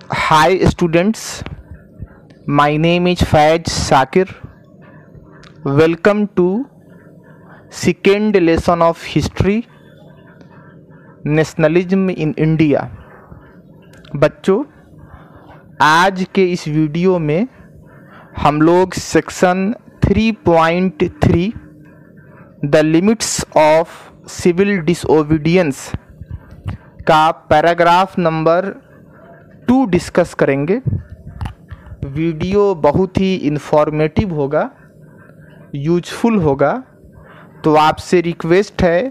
Hi students, my name is Faiz Sakir. Welcome to second lesson of history, nationalism in India. बच्चों, आज के इस video में हम लोग section 3.3 the limits of civil disobedience का पैराग्राफ नंबर 2 डिस्कस करेंगे। वीडियो बहुत ही इन्फॉर्मेटिव होगा, यूजफुल होगा, तो आपसे रिक्वेस्ट है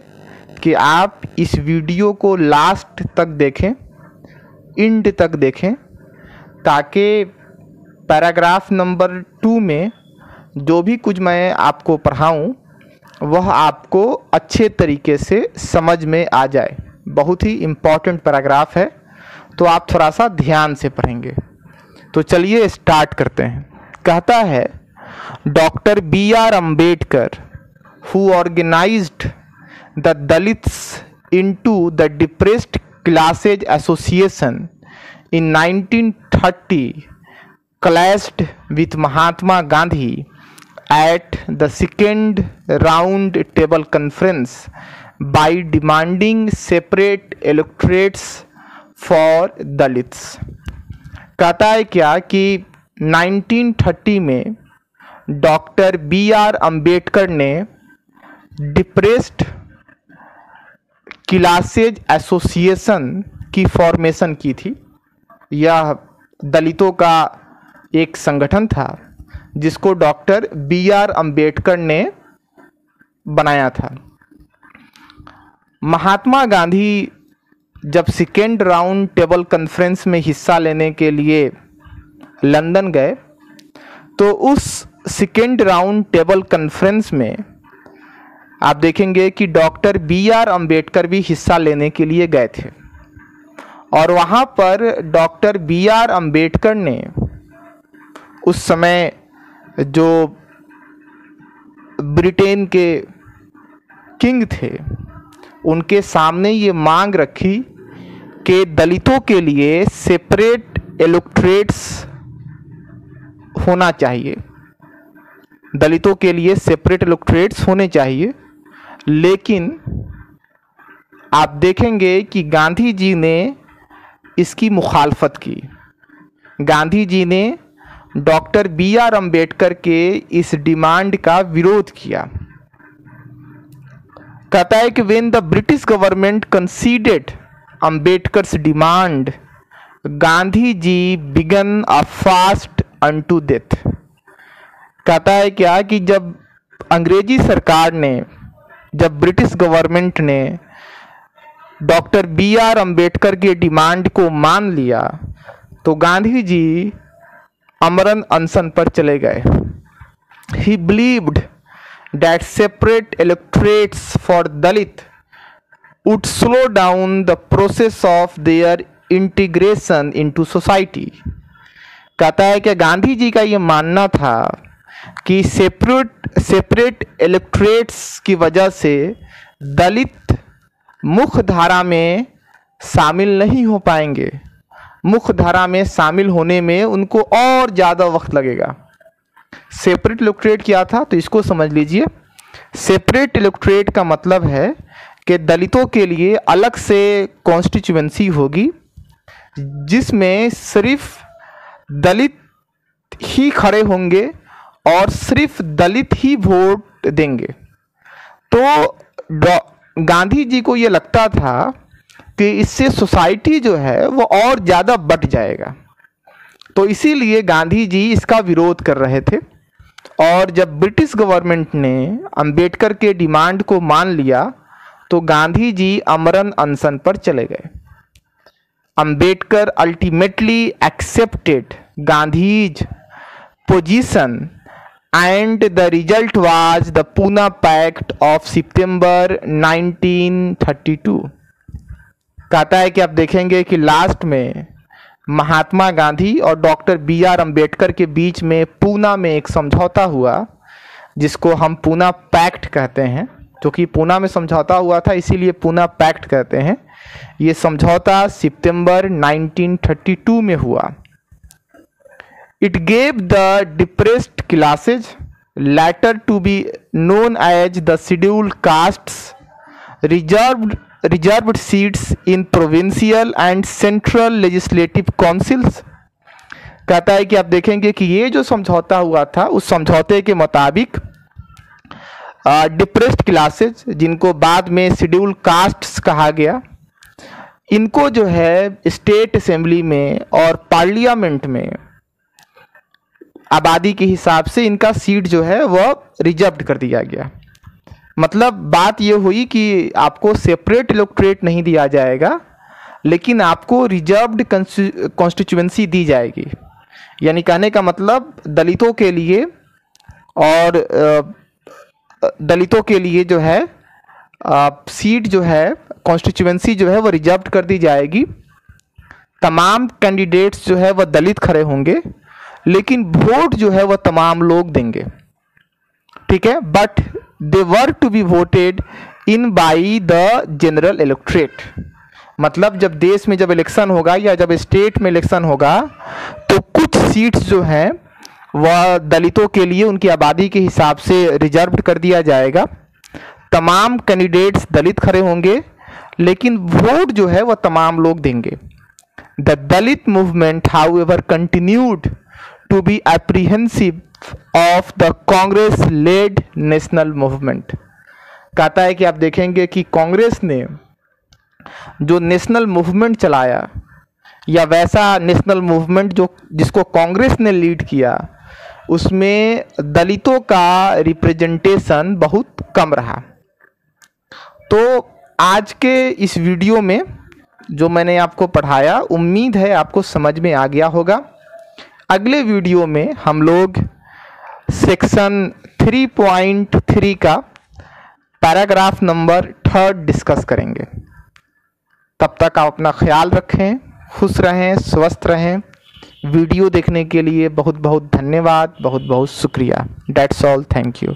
कि आप इस वीडियो को लास्ट तक देखें, एंड तक देखें, ताकि पैराग्राफ नंबर 2 में जो भी कुछ मैं आपको पढ़ाऊं वह आपको अच्छे तरीके से समझ में आ जाए। बहुत ही इम्पॉर्टेंट पैराग्राफ है, तो आप थोड़ा सा ध्यान से पढ़ेंगे। तो चलिए स्टार्ट करते हैं। कहता है, doctor B.R. Ambedkar who organized the Dalits into the Depressed Classes Association in 1930 clashed with Mahatma Gandhi at the second round table conference by demanding separate electorates for Dalits। कहता है क्या कि 1930 में डॉक्टर B.R. अम्बेडकर ने डिप्रेस्ड क्लासेज एसोसिएशन की formation की थी। यह दलितों का एक संगठन था जिसको डॉक्टर B.R. अम्बेडकर ने बनाया था। महात्मा गांधी जब सेकेंड राउंड टेबल कॉन्फ्रेंस में हिस्सा लेने के लिए लंदन गए, तो उस सेकेंड राउंड टेबल कॉन्फ्रेंस में आप देखेंगे कि डॉक्टर B.R. अम्बेडकर भी हिस्सा लेने के लिए गए थे। और वहाँ पर डॉक्टर B.R. अम्बेडकर ने उस समय जो ब्रिटेन के किंग थे उनके सामने ये मांग रखी कि दलितों के लिए सेपरेट इलेक्टोरेट्स होना चाहिए, दलितों के लिए सेपरेट इलेक्टोरेट्स होने चाहिए। लेकिन आप देखेंगे कि गांधी जी ने इसकी मुखालफत की। गांधी जी ने डॉक्टर B.R. अम्बेडकर के इस डिमांड का विरोध किया। कहता है कि when the British government considered Ambedkar's demand, Gandhi ji began a fast unto death. कहता है क्या कि जब अंग्रेजी सरकार ने, जब ब्रिटिश गवर्नमेंट ने डॉक्टर B.R. अम्बेडकर के डिमांड को मान लिया, तो गांधी जी अमरण अनशन पर चले गए। ही believed that separate electorates for Dalit would slow down the process of their integration into society। कहता है कि गांधी जी का ये मानना था कि सेपरेट इलेक्टोरेट्स की वजह से दलित मुख्य धारा में शामिल नहीं हो पाएंगे। मुख्य धारा में शामिल होने में उनको और ज़्यादा वक्त लगेगा। सेपरेट इलेक्टोरेट क्या था, तो इसको समझ लीजिए। सेपरेट इलेक्टोरेट का मतलब है कि दलितों के लिए अलग से कॉन्स्टिट्यूएंसी होगी जिसमें सिर्फ दलित ही खड़े होंगे और सिर्फ दलित ही वोट देंगे। तो गांधी जी को ये लगता था कि इससे सोसाइटी जो है वो और ज़्यादा बढ़ जाएगा, तो इसीलिए गांधी जी इसका विरोध कर रहे थे। और जब ब्रिटिश गवर्नमेंट ने अंबेडकर के डिमांड को मान लिया, तो गांधी जी अमरण अनशन पर चले गए। Ambedkar ultimately accepted Gandhi's position and the result was the Poona pact of September 1932। कहता है कि आप देखेंगे कि लास्ट में महात्मा गांधी और डॉक्टर B.R. अम्बेडकर के बीच में पूना में एक समझौता हुआ, जिसको हम पूना पैक्ट कहते हैं। क्योंकि पूना में समझौता हुआ था इसीलिए पूना पैक्ट कहते हैं। ये समझौता सितंबर 1932 में हुआ। It gave the depressed classes later to be known as the scheduled castes reserved seats in provincial and central legislative councils। कहता है कि आप देखेंगे कि ये जो समझौता हुआ था, उस समझौते के मुताबिक डिप्रेस्ड क्लासेज, जिनको बाद में शेड्यूल कास्ट्स कहा गया, इनको जो है स्टेट असेंबली में और पार्लियामेंट में आबादी के हिसाब से इनका सीट जो है वह रिजर्व कर दिया गया। मतलब बात ये हुई कि आपको सेपरेट इलेक्टोरेट नहीं दिया जाएगा, लेकिन आपको रिजर्व्ड कॉन्स्टिट्यूएंसी दी जाएगी। यानी कहने का मतलब दलितों के लिए और दलितों के लिए जो है सीट जो है, कॉन्स्टिट्यूएंसी जो है वह रिजर्व कर दी जाएगी। तमाम कैंडिडेट्स जो है वह दलित खड़े होंगे, लेकिन वोट जो है वह तमाम लोग देंगे, ठीक है। But they were to be voted in by the general electorate. मतलब जब देश में जब इलेक्शन होगा या जब स्टेट में इलेक्शन होगा, तो कुछ सीट्स जो हैं वह दलितों के लिए उनकी आबादी के हिसाब से रिजर्व कर दिया जाएगा। तमाम कैंडिडेट्स दलित खड़े होंगे, लेकिन वोट जो है वह तमाम लोग देंगे। The Dalit movement however continued to be apprehensive of the Congress led national movement। कहता है कि आप देखेंगे कि कांग्रेस ने जो नेशनल मूवमेंट चलाया, या वैसा नेशनल मूवमेंट जो जिसको कांग्रेस ने लीड किया, उसमें दलितों का रिप्रेजेंटेशन बहुत कम रहा। तो आज के इस वीडियो में जो मैंने आपको पढ़ाया, उम्मीद है आपको समझ में आ गया होगा। अगले वीडियो में हम लोग सेक्शन 3.3 का पैराग्राफ नंबर 3 डिस्कस करेंगे। तब तक आप अपना ख्याल रखें, खुश रहें, स्वस्थ रहें। वीडियो देखने के लिए बहुत बहुत धन्यवाद, बहुत बहुत शुक्रिया। That's all, thank you.